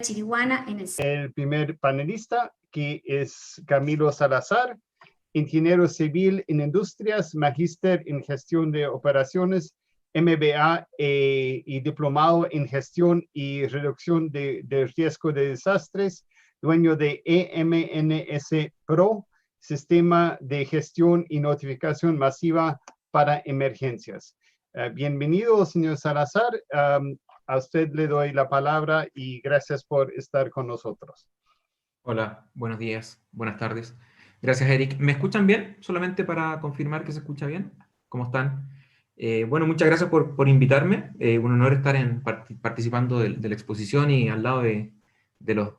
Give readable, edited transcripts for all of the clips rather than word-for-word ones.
Chiriguana en el primer panelista, que es Camilo Salazar, ingeniero civil en industrias, magíster en gestión de operaciones, MBA y diplomado en gestión y reducción de riesgo de desastres, dueño de EMNS Pro, sistema de gestión y notificación masiva para emergencias. Bienvenido, señor Salazar. A usted le doy la palabra y gracias por estar con nosotros. Hola, buenos días, buenas tardes. Gracias, Eric. ¿Me escuchan bien? Solamente para confirmar que se escucha bien. ¿Cómo están? Bueno, muchas gracias por invitarme. Un honor estar participando de la exposición y al lado de los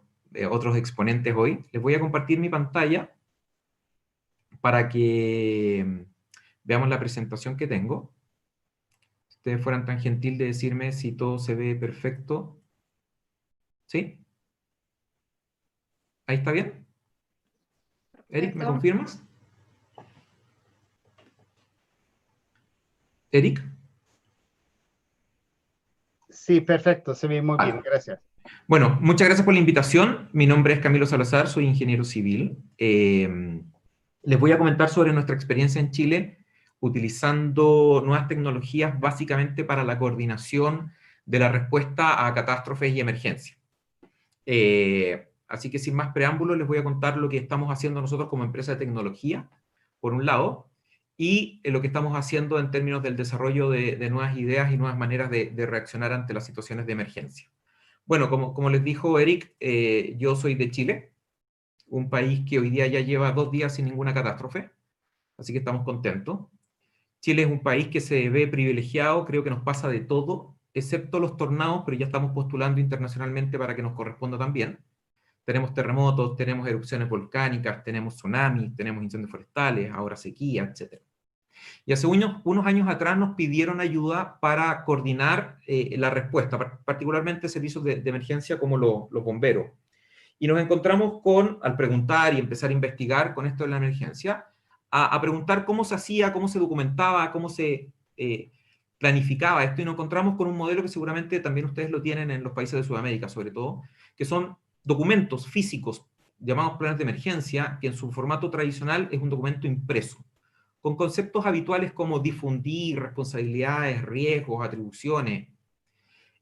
otros exponentes hoy. Les voy a compartir mi pantalla para que veamos la presentación que tengo. Si ustedes fueran tan gentil de decirme si todo se ve perfecto. ¿Sí? ¿Ahí está bien? Eric, ¿me confirmas? ¿Eric? Sí, perfecto, se ve muy bien, gracias. Bueno, muchas gracias por la invitación. Mi nombre es Camilo Salazar, soy ingeniero civil. Les voy a comentar sobre nuestra experiencia en Chile utilizando nuevas tecnologías básicamente para la coordinación de la respuesta a catástrofes y emergencias. Así que sin más preámbulos les voy a contar lo que estamos haciendo nosotros como empresa de tecnología, por un lado, y lo que estamos haciendo en términos del desarrollo de nuevas ideas y nuevas maneras de reaccionar ante las situaciones de emergencia. Bueno, como les dijo Eric, yo soy de Chile, un país que hoy día ya lleva 2 días sin ninguna catástrofe, así que estamos contentos. Chile es un país que se ve privilegiado, creo que nos pasa de todo, excepto los tornados, pero ya estamos postulando internacionalmente para que nos corresponda también. Tenemos terremotos, tenemos erupciones volcánicas, tenemos tsunamis, tenemos incendios forestales, ahora sequía, etc. Y hace unos años atrás nos pidieron ayuda para coordinar la respuesta, particularmente servicios de emergencia como los bomberos. Y nos encontramos con, al preguntar y empezar a investigar con esto de la emergencia, a preguntar cómo se hacía, cómo se documentaba, cómo se planificaba esto, y nos encontramos con un modelo que seguramente también ustedes lo tienen en los países de Sudamérica, sobre todo, que son documentos físicos llamados planes de emergencia, que en su formato tradicional es un documento impreso, con conceptos habituales como difundir, responsabilidades, riesgos, atribuciones,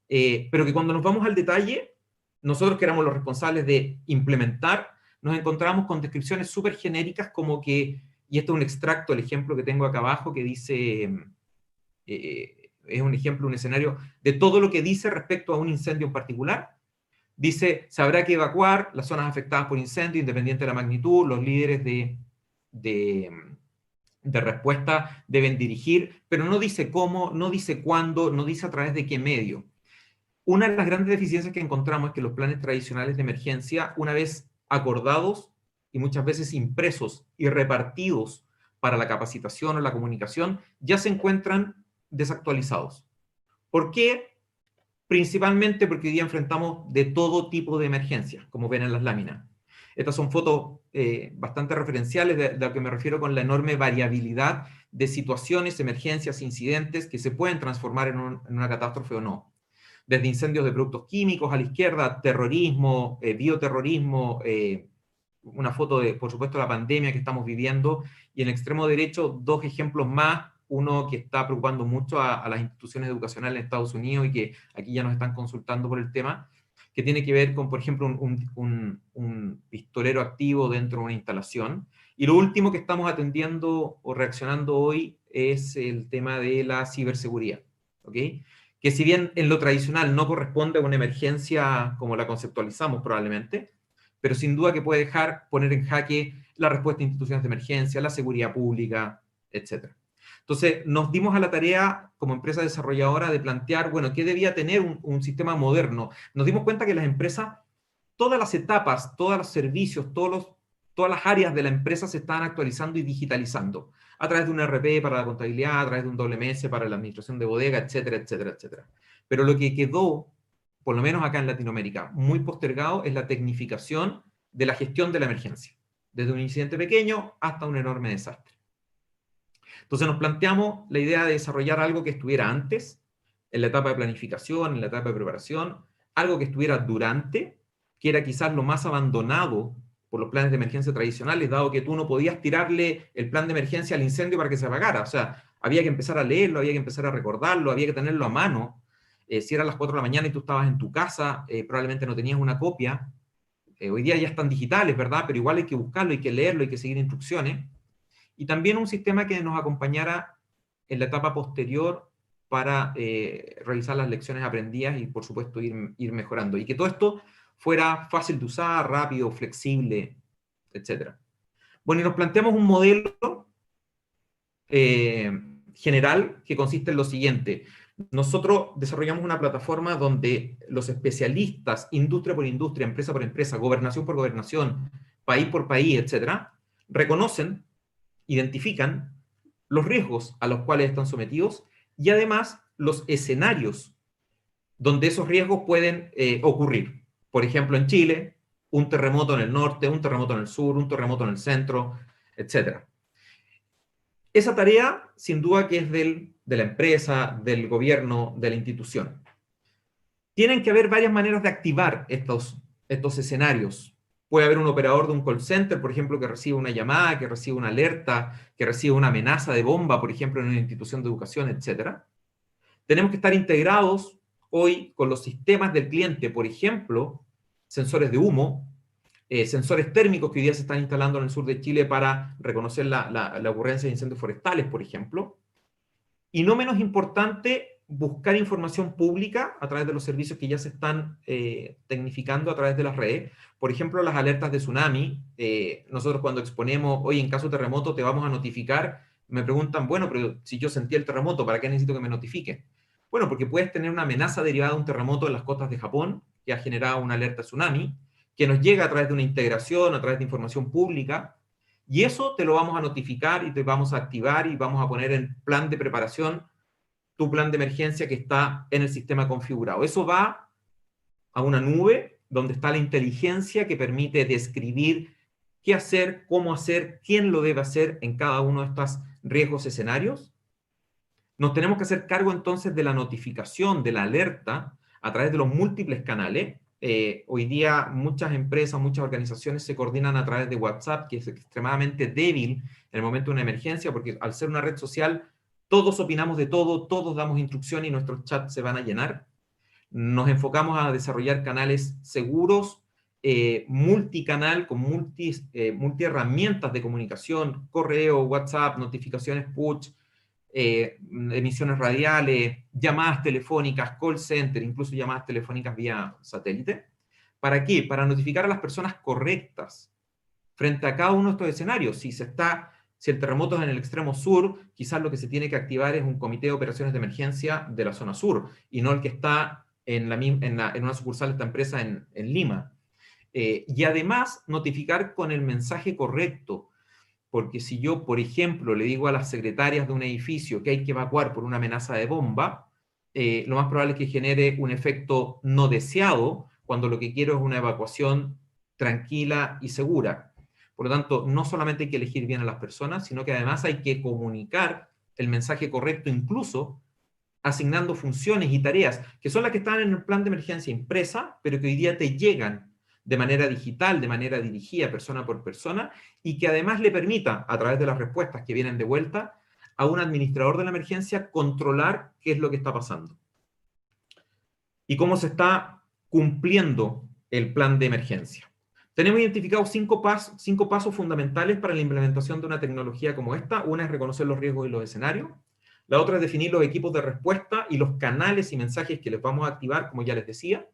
pero que cuando nos vamos al detalle, nosotros que éramos los responsables de implementar, nos encontramos con descripciones súper genéricas como que, y esto es un extracto, el ejemplo que tengo acá abajo, que dice, es un ejemplo, un escenario de todo lo que dice respecto a un incendio en particular. Dice, se habrá que evacuar las zonas afectadas por incendio, independiente de la magnitud, los líderes de respuesta deben dirigir, pero no dice cómo, no dice cuándo, no dice a través de qué medio. Una de las grandes deficiencias que encontramos es que los planes tradicionales de emergencia, una vez acordados y muchas veces impresos y repartidos para la capacitación o la comunicación, ya se encuentran desactualizados. ¿Por qué? Principalmente porque hoy día enfrentamos de todo tipo de emergencias, como ven en las láminas. Estas son fotos bastante referenciales de lo que me refiero con la enorme variabilidad de situaciones, emergencias, incidentes que se pueden transformar en una catástrofe o no. Desde incendios de productos químicos a la izquierda, terrorismo, bioterrorismo, una foto de, por supuesto, la pandemia que estamos viviendo, y en el extremo derecho, 2 ejemplos más, uno que está preocupando mucho a las instituciones educacionales en Estados Unidos y que aquí ya nos están consultando por el tema, que tiene que ver con, por ejemplo, un pistolero activo dentro de una instalación. Y lo último que estamos atendiendo o reaccionando hoy es el tema de la ciberseguridad, ¿ok? Que si bien en lo tradicional no corresponde a una emergencia como la conceptualizamos probablemente, pero sin duda que puede poner en jaque la respuesta a instituciones de emergencia, la seguridad pública, etc. Entonces, nos dimos a la tarea como empresa desarrolladora de plantear, bueno, ¿qué debía tener un sistema moderno? Nos dimos cuenta que las empresas, todas las etapas, todos los servicios, todas las áreas de la empresa se estaban actualizando y digitalizando a través de un ERP para la contabilidad, a través de un WMS para la administración de bodega, etcétera, etcétera, etcétera. Pero lo que quedó, por lo menos acá en Latinoamérica, muy postergado es la tecnificación de la gestión de la emergencia, desde un incidente pequeño hasta un enorme desastre. Entonces nos planteamos la idea de desarrollar algo que estuviera antes, en la etapa de planificación, en la etapa de preparación, algo que estuviera durante que era quizás lo más abandonado por los planes de emergencia tradicionales, dado que tú no podías tirarle el plan de emergencia al incendio para que se apagara. O sea, había que empezar a leerlo, había que empezar a recordarlo, había que tenerlo a mano. Si eran las 4 de la mañana y tú estabas en tu casa, probablemente no tenías una copia. Hoy día ya están digitales, ¿verdad? Pero igual hay que buscarlo, hay que leerlo, hay que seguir instrucciones. Y también un sistema que nos acompañara en la etapa posterior para revisar las lecciones aprendidas y, por supuesto, ir mejorando. Y que todo esto fuera fácil de usar, rápido, flexible, etc. Bueno, y nos planteamos un modelo general que consiste en lo siguiente. Nosotros desarrollamos una plataforma donde los especialistas, industria por industria, empresa por empresa, gobernación por gobernación, país por país, etc., reconocen, identifican los riesgos a los cuales están sometidos y además los escenarios donde esos riesgos pueden ocurrir. Por ejemplo, en Chile, un terremoto en el norte, un terremoto en el sur, un terremoto en el centro, etc. Esa tarea, sin duda, que es de la empresa, del gobierno, de la institución. Tienen que haber varias maneras de activar estos escenarios. Puede haber un operador de un call center, por ejemplo, que recibe una llamada, que recibe una alerta, que recibe una amenaza de bomba, por ejemplo, en una institución de educación, etc. Tenemos que estar integrados hoy con los sistemas del cliente, por ejemplo, sensores de humo, sensores térmicos que hoy día se están instalando en el sur de Chile para reconocer la ocurrencia de incendios forestales, por ejemplo. Y no menos importante, buscar información pública a través de los servicios que ya se están tecnificando a través de las redes. Por ejemplo, las alertas de tsunami. Nosotros cuando exponemos, oye, en caso de terremoto te vamos a notificar, me preguntan, bueno, pero si yo sentí el terremoto, ¿para qué necesito que me notifique? Bueno, porque puedes tener una amenaza derivada de un terremoto en las costas de Japón, que ha generado una alerta tsunami, que nos llega a través de una integración, a través de información pública, y eso te lo vamos a notificar y te vamos a activar y vamos a poner en plan de preparación tu plan de emergencia que está en el sistema configurado. Eso va a una nube donde está la inteligencia que permite describir qué hacer, cómo hacer, quién lo debe hacer en cada uno de estos riesgos escenarios. Nos tenemos que hacer cargo entonces de la notificación, de la alerta, a través de los múltiples canales. Hoy día muchas empresas, muchas organizaciones se coordinan a través de WhatsApp, que es extremadamente débil en el momento de una emergencia, porque al ser una red social, todos opinamos de todo, todos damos instrucciones y nuestros chats se van a llenar. Nos enfocamos a desarrollar canales seguros, multicanal, con multi herramientas de comunicación, correo, WhatsApp, notificaciones push, emisiones radiales, llamadas telefónicas, call center, incluso llamadas telefónicas vía satélite. ¿Para qué? Para notificar a las personas correctas frente a cada uno de estos escenarios. Si el terremoto es en el extremo sur, quizás lo que se tiene que activar es un comité de operaciones de emergencia de la zona sur, y no el que está en una sucursal de esta empresa en Lima. Y además, notificar con el mensaje correcto, porque si yo, por ejemplo, le digo a las secretarias de un edificio que hay que evacuar por una amenaza de bomba, lo más probable es que genere un efecto no deseado, cuando lo que quiero es una evacuación tranquila y segura. Por lo tanto, no solamente hay que elegir bien a las personas, sino que además hay que comunicar el mensaje correcto, incluso asignando funciones y tareas, que son las que están en el plan de emergencia impresa, pero que hoy día te llegan de manera digital, de manera dirigida, persona por persona, y que además le permita, a través de las respuestas que vienen de vuelta, a un administrador de la emergencia controlar qué es lo que está pasando y cómo se está cumpliendo el plan de emergencia. Tenemos identificados cinco pasos fundamentales para la implementación de una tecnología como esta. Una es reconocer los riesgos y los escenarios. La otra es definir los equipos de respuesta y los canales y mensajes que les vamos a activar, como ya les decía.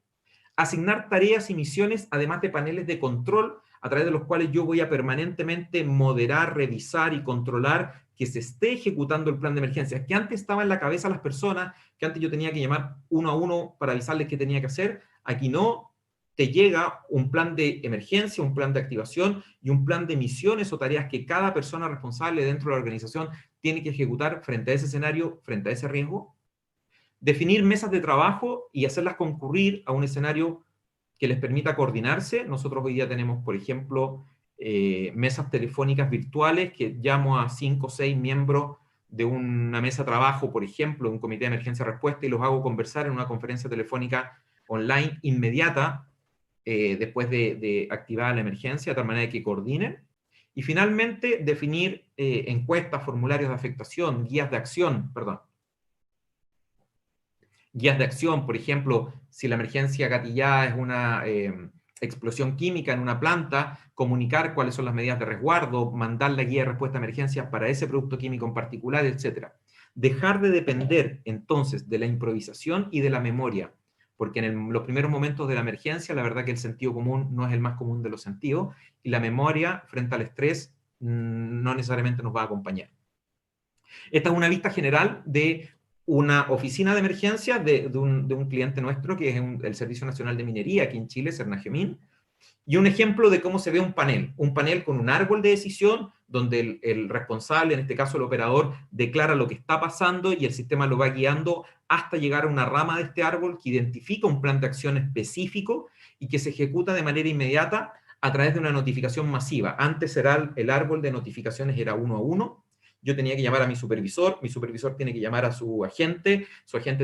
Asignar tareas y misiones, además de paneles de control, a través de los cuales yo voy a permanentemente moderar, revisar y controlar que se esté ejecutando el plan de emergencia, que antes estaba en la cabeza de las personas, que antes yo tenía que llamar uno a uno para avisarles qué tenía que hacer. Aquí no, te llega un plan de emergencia, un plan de activación y un plan de misiones o tareas que cada persona responsable dentro de la organización tiene que ejecutar frente a ese escenario, frente a ese riesgo. Definir mesas de trabajo y hacerlas concurrir a un escenario que les permita coordinarse. Nosotros hoy día tenemos, por ejemplo, mesas telefónicas virtuales que llamo a 5 o 6 miembros de una mesa de trabajo, por ejemplo, un comité de emergencia respuesta, y los hago conversar en una conferencia telefónica online inmediata, después de activar la emergencia, de tal manera que coordinen. Y finalmente, definir encuestas, formularios de afectación, guías de acción, guías de acción, por ejemplo, si la emergencia gatillada es una explosión química en una planta, comunicar cuáles son las medidas de resguardo, mandar la guía de respuesta a emergencias para ese producto químico en particular, etc. Dejar de depender, entonces, de la improvisación y de la memoria, porque en los primeros momentos de la emergencia, la verdad que el sentido común no es el más común de los sentidos, y la memoria frente al estrés no necesariamente nos va a acompañar. Esta es una vista general de una oficina de emergencia de un cliente nuestro, que es el Servicio Nacional de Minería aquí en Chile, Sernagemin, y un ejemplo de cómo se ve un panel con un árbol de decisión, donde el responsable, en este caso el operador, declara lo que está pasando y el sistema lo va guiando hasta llegar a una rama de este árbol que identifica un plan de acción específico y que se ejecuta de manera inmediata a través de una notificación masiva. Antes el árbol de notificaciones era 1 a 1, yo tenía que llamar a mi supervisor tiene que llamar a su agente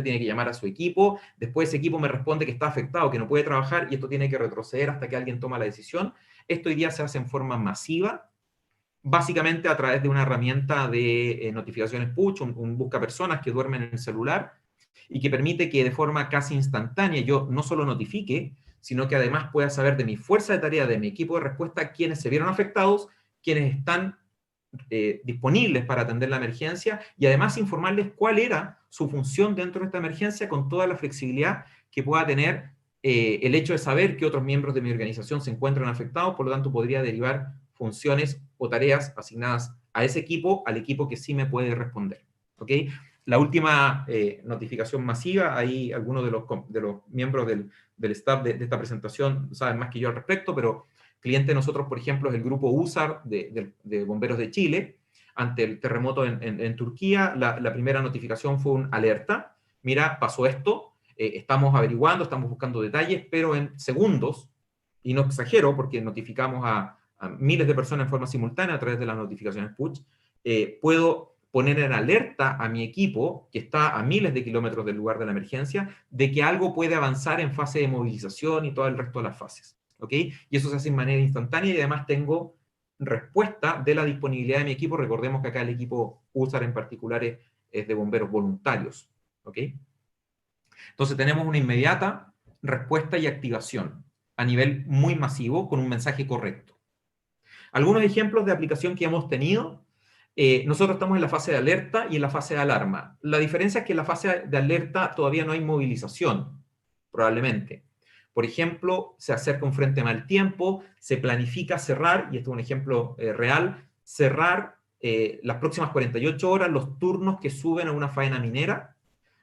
tiene que llamar a su equipo, después ese equipo me responde que está afectado, que no puede trabajar, y esto tiene que retroceder hasta que alguien toma la decisión. Esto hoy día se hace en forma masiva, básicamente a través de una herramienta de notificaciones push, un buscapersonas que duermen en el celular, y que permite que de forma casi instantánea yo no solo notifique, sino que además pueda saber de mi fuerza de tarea, de mi equipo de respuesta, quiénes se vieron afectados, quiénes están disponibles para atender la emergencia, y además informarles cuál era su función dentro de esta emergencia, con toda la flexibilidad que pueda tener el hecho de saber que otros miembros de mi organización se encuentran afectados. Por lo tanto, podría derivar funciones o tareas asignadas a ese equipo, al equipo que sí me puede responder. ¿Ok? La última notificación masiva, ahí algunos de los miembros del staff de esta presentación saben más que yo al respecto, pero cliente de nosotros, por ejemplo, es el grupo USAR de Bomberos de Chile. Ante el terremoto en Turquía, la primera notificación fue un alerta. Mira, pasó esto, estamos averiguando, estamos buscando detalles, pero en segundos, y no exagero porque notificamos a miles de personas en forma simultánea a través de las notificaciones push, puedo poner en alerta a mi equipo, que está a miles de kilómetros del lugar de la emergencia, de que algo puede avanzar en fase de movilización y todo el resto de las fases. ¿Ok? Y eso se hace de manera instantánea, y además tengo respuesta de la disponibilidad de mi equipo. Recordemos que acá el equipo USAR en particular es de bomberos voluntarios. ¿Ok? Entonces tenemos una inmediata respuesta y activación a nivel muy masivo con un mensaje correcto. Algunos ejemplos de aplicación que hemos tenido. Nosotros estamos en la fase de alerta y en la fase de alarma. La diferencia es que en la fase de alerta todavía no hay movilización, probablemente. Por ejemplo, se acerca un frente mal tiempo, se planifica cerrar, y esto es un ejemplo real, cerrar las próximas 48 horas los turnos que suben a una faena minera.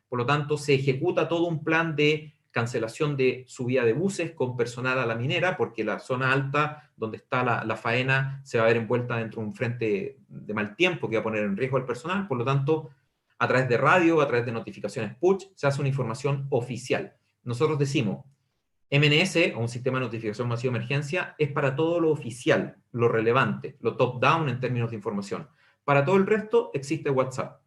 Por lo tanto, se ejecuta todo un plan de cancelación de subida de buses con personal a la minera, porque la zona alta donde está la faena se va a ver envuelta dentro de un frente de mal tiempo que va a poner en riesgo al personal. Por lo tanto, a través de radio, a través de notificaciones push, se hace una información oficial. Nosotros decimos, MNS, o un sistema de notificación masiva de emergencia, es para todo lo oficial, lo relevante, lo top-down en términos de información. Para todo el resto existe WhatsApp.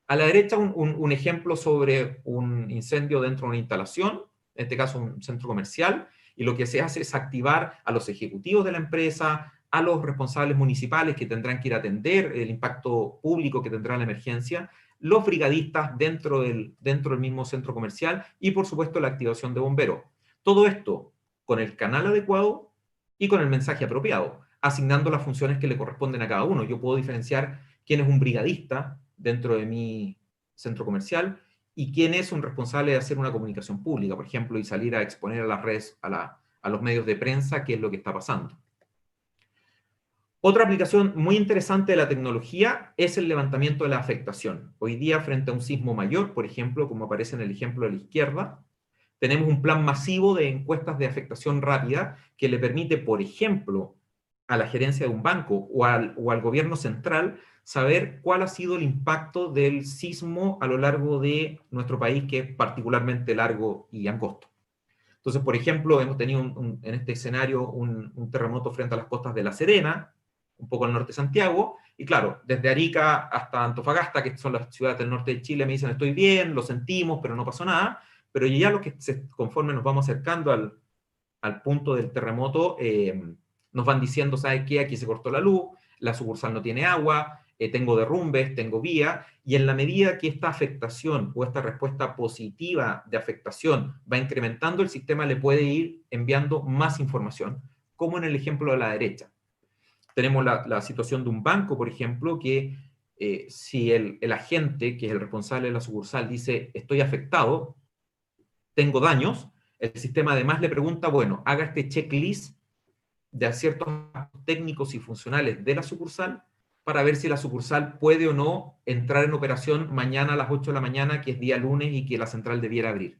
A la derecha un ejemplo sobre un incendio dentro de una instalación, en este caso un centro comercial, y lo que se hace es activar a los ejecutivos de la empresa, a los responsables municipales que tendrán que ir a atender el impacto público que tendrá la emergencia, los brigadistas dentro del mismo centro comercial, y por supuesto la activación de bomberos. Todo esto con el canal adecuado y con el mensaje apropiado, asignando las funciones que le corresponden a cada uno. Yo puedo diferenciar quién es un brigadista dentro de mi centro comercial y quién es un responsable de hacer una comunicación pública, por ejemplo, y salir a exponer a las redes, a los medios de prensa qué es lo que está pasando. Otra aplicación muy interesante de la tecnología es el levantamiento de la afectación. Hoy día, frente a un sismo mayor, por ejemplo, como aparece en el ejemplo de la izquierda, tenemos un plan masivo de encuestas de afectación rápida que le permite, por ejemplo, a la gerencia de un banco o al gobierno central saber cuál ha sido el impacto del sismo a lo largo de nuestro país, que es particularmente largo y angosto. Entonces, por ejemplo, hemos tenido en este escenario un terremoto frente a las costas de La Serena, un poco al norte de Santiago, y claro, desde Arica hasta Antofagasta, que son las ciudades del norte de Chile, me dicen estoy bien, lo sentimos, pero no pasó nada, pero ya conforme nos vamos acercando al punto del terremoto, nos van diciendo, ¿sabes qué? Aquí se cortó la luz, la sucursal no tiene agua, tengo derrumbes, tengo vía, y en la medida que esta afectación o esta respuesta positiva de afectación va incrementando, el sistema le puede ir enviando más información, como en el ejemplo de la derecha. Tenemos la situación de un banco, por ejemplo, que si el agente, que es el responsable de la sucursal, dice, estoy afectado, tengo daños, el sistema además le pregunta, bueno, haga este checklist de ciertos aspectos técnicos y funcionales de la sucursal para ver si la sucursal puede o no entrar en operación mañana a las 8 de la mañana, que es día lunes y que la central debiera abrir.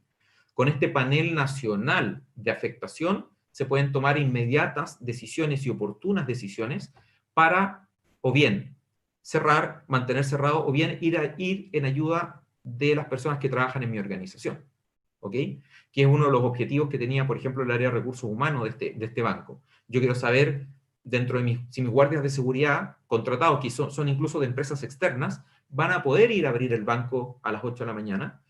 Con este panel nacional de afectación se pueden tomar inmediatas decisiones y oportunas decisiones para, o bien, cerrar, mantener cerrado, o bien ir en ayuda de las personas que trabajan en mi organización. ¿Ok? Que es uno de los objetivos que tenía, por ejemplo, el área de recursos humanos de este banco. Yo quiero saber, dentro de si mis guardias de seguridad contratados, que son incluso de empresas externas, van a poder ir a abrir el banco a las 8 de la mañana.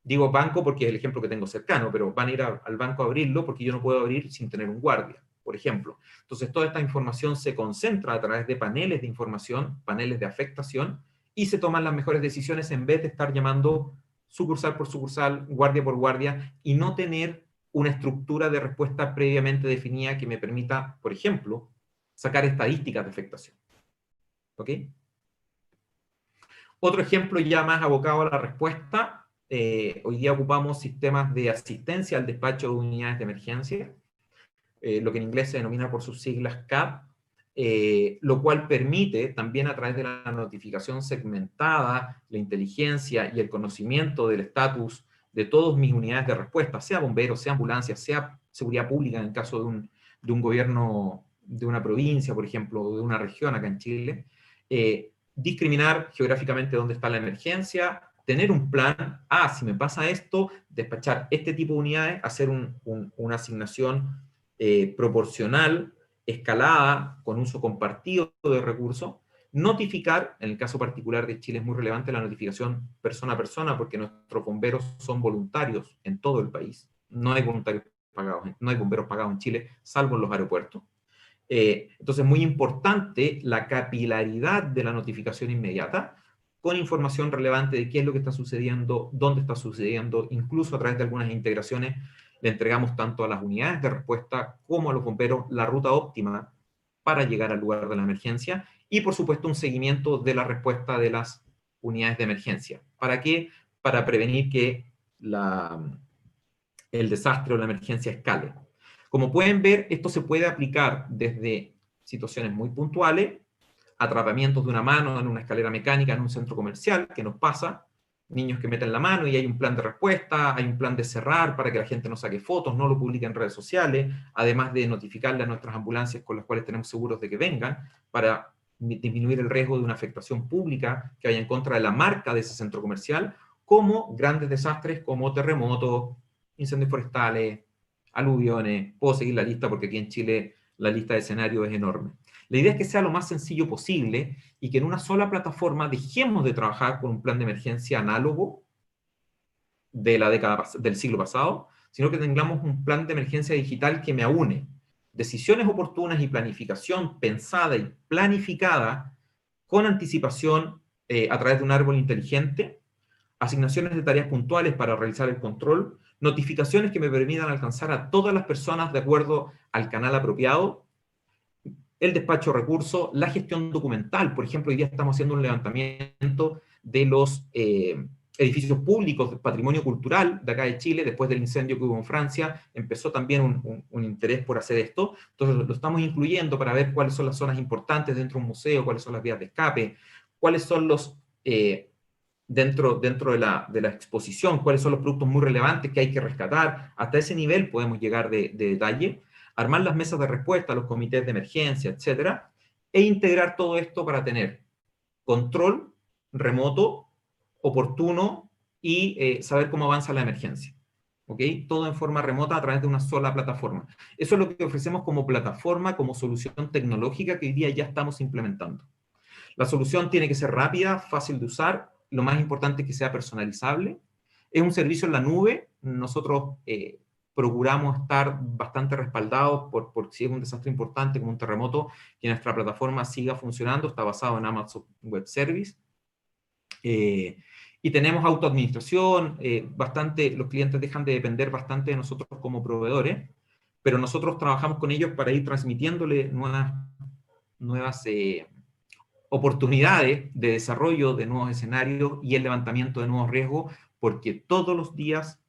Digo banco porque es el ejemplo que tengo cercano, pero van a ir al banco a abrirlo porque yo no puedo abrir sin tener un guardia, por ejemplo. Entonces, toda esta información se concentra a través de paneles de información, paneles de afectación, y se toman las mejores decisiones en vez de estar llamando sucursal por sucursal, guardia por guardia, y no tener una estructura de respuesta previamente definida que me permita, por ejemplo, sacar estadísticas de afectación. ¿Ok? Otro ejemplo ya más abocado a la respuesta, hoy día ocupamos sistemas de asistencia al despacho de unidades de emergencia, lo que en inglés se denomina por sus siglas CAP, lo cual permite también a través de la notificación segmentada, la inteligencia y el conocimiento del estatus de todas mis unidades de respuesta, sea bomberos, sea ambulancias, sea seguridad pública en el caso de un gobierno de una provincia, por ejemplo, o de una región acá en Chile, discriminar geográficamente dónde está la emergencia, tener un plan, si me pasa esto, despachar este tipo de unidades, hacer una asignación proporcional, escalada, con uso compartido de recursos, notificar, en el caso particular de Chile es muy relevante la notificación persona a persona, porque nuestros bomberos son voluntarios en todo el país, no hay voluntarios pagados, no hay bomberos pagados en Chile, salvo en los aeropuertos. Entonces, muy importante la capilaridad de la notificación inmediata, con información relevante de qué es lo que está sucediendo, dónde está sucediendo, incluso a través de algunas integraciones le entregamos tanto a las unidades de respuesta como a los bomberos la ruta óptima para llegar al lugar de la emergencia y, por supuesto, un seguimiento de la respuesta de las unidades de emergencia. ¿Para qué? Para prevenir que el desastre o la emergencia escale. Como pueden ver, esto se puede aplicar desde situaciones muy puntuales, atrapamientos de una mano en una escalera mecánica en un centro comercial, que nos pasa, niños que meten la mano y hay un plan de respuesta, hay un plan de cerrar para que la gente no saque fotos, no lo publique en redes sociales, además de notificarle a nuestras ambulancias con las cuales tenemos seguros de que vengan, para disminuir el riesgo de una afectación pública que vaya en contra de la marca de ese centro comercial, como grandes desastres como terremotos, incendios forestales, aluviones, puedo seguir la lista porque aquí en Chile la lista de escenarios es enorme. La idea es que sea lo más sencillo posible y que en una sola plataforma dejemos de trabajar con un plan de emergencia análogo de la década del siglo pasado, sino que tengamos un plan de emergencia digital que me aúne decisiones oportunas y planificación pensada y planificada con anticipación a través de un árbol inteligente, asignaciones de tareas puntuales para realizar el control, notificaciones que me permitan alcanzar a todas las personas de acuerdo al canal apropiado, el despacho de recursos, la gestión documental. Por ejemplo, hoy día estamos haciendo un levantamiento de los edificios públicos de patrimonio cultural de acá de Chile, después del incendio que hubo en Francia, empezó también un interés por hacer esto. Entonces lo estamos incluyendo para ver cuáles son las zonas importantes dentro de un museo, cuáles son las vías de escape, cuáles son los... dentro de la exposición, cuáles son los productos muy relevantes que hay que rescatar. Hasta ese nivel podemos llegar de detalle, armar las mesas de respuesta, los comités de emergencia, etcétera, e integrar todo esto para tener control remoto, oportuno y saber cómo avanza la emergencia. ¿Ok? Todo en forma remota a través de una sola plataforma. Eso es lo que ofrecemos como plataforma, como solución tecnológica que hoy día ya estamos implementando. La solución tiene que ser rápida, fácil de usar, lo más importante es que sea personalizable. Es un servicio en la nube, nosotros procuramos estar bastante respaldados por si es un desastre importante como un terremoto, que nuestra plataforma siga funcionando. Está basado en Amazon Web Service. Y tenemos autoadministración, los clientes dejan de depender bastante de nosotros como proveedores, pero nosotros trabajamos con ellos para ir transmitiéndole nuevas oportunidades de desarrollo de nuevos escenarios y el levantamiento de nuevos riesgos, porque todos los días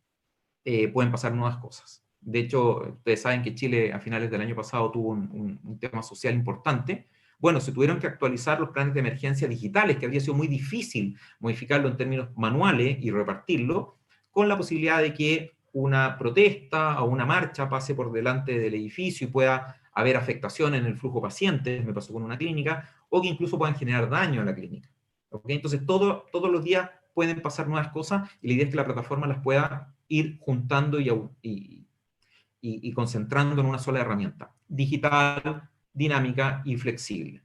pueden pasar nuevas cosas. De hecho, ustedes saben que Chile a finales del año pasado tuvo un tema social importante. Bueno, se tuvieron que actualizar los planes de emergencia digitales, que habría sido muy difícil modificarlo en términos manuales y repartirlo, con la posibilidad de que una protesta o una marcha pase por delante del edificio y pueda haber afectación en el flujo de pacientes, me pasó con una clínica, o que incluso puedan generar daño a la clínica. ¿Okay? Entonces, todos los días pueden pasar nuevas cosas y la idea es que la plataforma las pueda ir juntando y concentrando en una sola herramienta, digital, dinámica y flexible.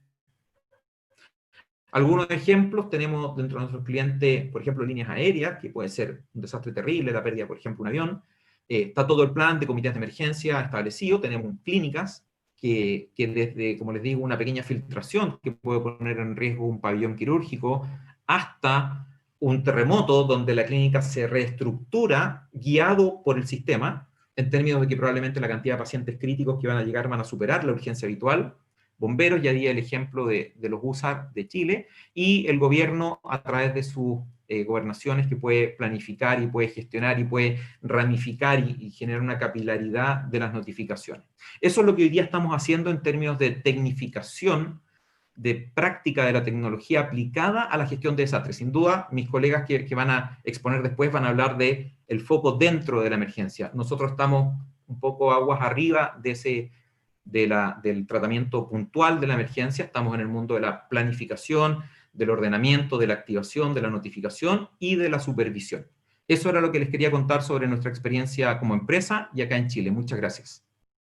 Algunos ejemplos tenemos dentro de nuestros clientes, por ejemplo, líneas aéreas, que puede ser un desastre terrible, la pérdida, por ejemplo, de un avión. Está todo el plan de comités de emergencia establecido. Tenemos clínicas que desde, como les digo, una pequeña filtración que puede poner en riesgo un pabellón quirúrgico, hasta un terremoto donde la clínica se reestructura guiado por el sistema, en términos de que probablemente la cantidad de pacientes críticos que van a llegar van a superar la urgencia habitual. Bomberos, ya di el ejemplo de los USAR de Chile, y el gobierno a través de sus gobernaciones, que puede planificar y puede gestionar y puede ramificar y generar una capilaridad de las notificaciones. Eso es lo que hoy día estamos haciendo en términos de tecnificación, de práctica de la tecnología aplicada a la gestión de desastres. Sin duda, mis colegas que van a exponer después van a hablar de el foco dentro de la emergencia. Nosotros estamos un poco aguas arriba del tratamiento puntual de la emergencia. Estamos en el mundo de la planificación, del ordenamiento, de la activación, de la notificación y de la supervisión. Eso era lo que les quería contar sobre nuestra experiencia como empresa y acá en Chile. Muchas gracias.